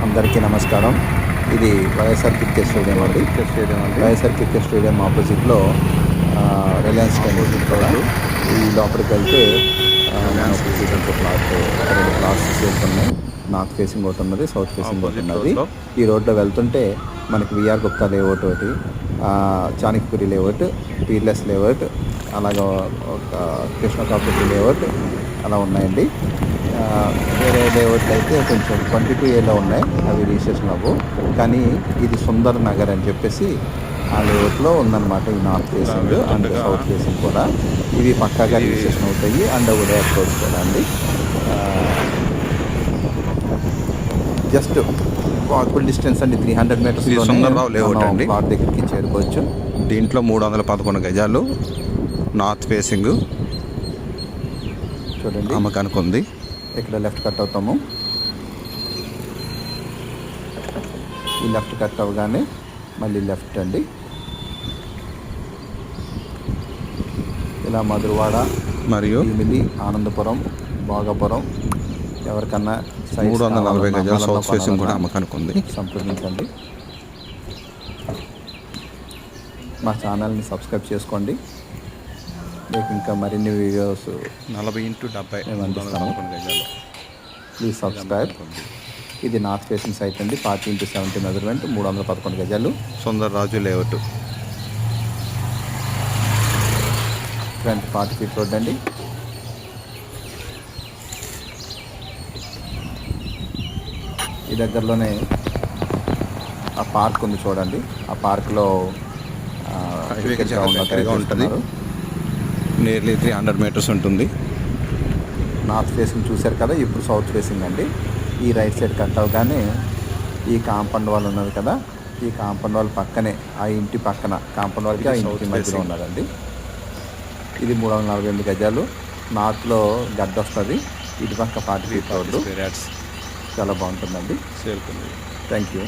అందరికీ నమస్కారం. ఇది వైఎస్ఆర్ క్రికెట్ స్టేడియం అండి. వైఎస్ఆర్ క్రికెట్ స్టేడియం ఆపోజిట్లో రిలయన్స్ టెండర్ కూడా ఈ లోపలికి వెళ్తే మనకు ప్లాట్ రెండు ప్లాట్స్ వెళ్తున్నాయి. నార్త్ ఫేసింగ్ ఒకటి ఉన్నది, సౌత్ ఫేసింగ్ ఒకటి ఉన్నది. ఈ రోడ్లో వెళ్తుంటే మనకి విఆర్ గుప్తా లేఅవుట్ ఒకటి, చాణక్యపురి లేఅవుట్, పీర్లెస్ లేఅవుట్, అలాగే ఒక కృష్ణ కాపురి లేఅవుట్ అలా ఉన్నాయండి. వేరే లేఅవుట్లు అయితే కొంచెం 22A ఉన్నాయి, అవి రిజిస్ట్రేషన్ అవ్వు. కానీ ఇది సుందర్ నగర్ అని చెప్పేసి ఆ లేఅవుట్లో ఉందన్నమాట. ఈ north facing and south facing కూడా ఇవి పక్కాగా రిజిస్ట్రేషన్ అవుతాయి. అండ్ ఉదయ అప్రోచ్ కూడా అండి. జస్ట్ వాకబుల్ డిస్టెన్స్ అండి, 300 మీటర్స్ సుందర్రావు లేఅవుట్ అండి. పార్క్ దగ్గరికి చేరుకోవచ్చు. దీంట్లో 311 గజాలు నార్త్ ఫేసింగ్ చూడండి, అమ్మకానికి ఉంది. ఇక్కడ లెఫ్ట్ కట్ అవుతాము. ఈ లెఫ్ట్ కట్ అవ్వగానే మళ్ళీ లెఫ్ట్ అండి. ఇలా మధురవాడ మరియు భీమిలి, ఆనందపురం, భోగాపురం ఎవరికన్నా 340 గజాలు సౌత్ ఫేసింగ్ కూడా అమ్మకానికి ఉంది. సంప్రదించండి. మా ఛానల్ని సబ్స్క్రైబ్ చేసుకోండి. మీకు ఇంకా మరిన్ని వీడియోస్ 40x70 గజాలు. Please subscribe. ఇది నార్త్ ఫేసింగ్ సైట్ అండి. 40x70 మెజర్మెంట్, 311 గజాలు. Sundarraju layout. Front 40 feet road అండి. ఈ దగ్గరలోనే ఆ పార్క్ ఉంది చూడండి. ఆ పార్క్లో ఉంటుంది. నియర్లీ 300 మీటర్స్ ఉంటుంది. నార్త్ ఫేసింగ్ చూశారు కదా, ఇప్పుడు సౌత్ ఫేసింగ్ అండి. ఈ రైట్ సైడ్ కట్ అవగానే ఈ కాంపౌండ్ వాల్ ఉన్నది కదా, ఈ కాంపౌండ్ వాల్ పక్కనే, ఆ ఇంటి పక్కన కాంపౌండ్ వాల్కి ఆ ఇంటి మధ్యలో ఉన్నదండి. ఇది 348 గజాలు. నార్త్లో గడ్డ వస్తుంది, ఇటు పక్క 40 ఫీట్ రోడ్డు. చాలా బాగుంటుందండి. చేరుకుంది. Thank you.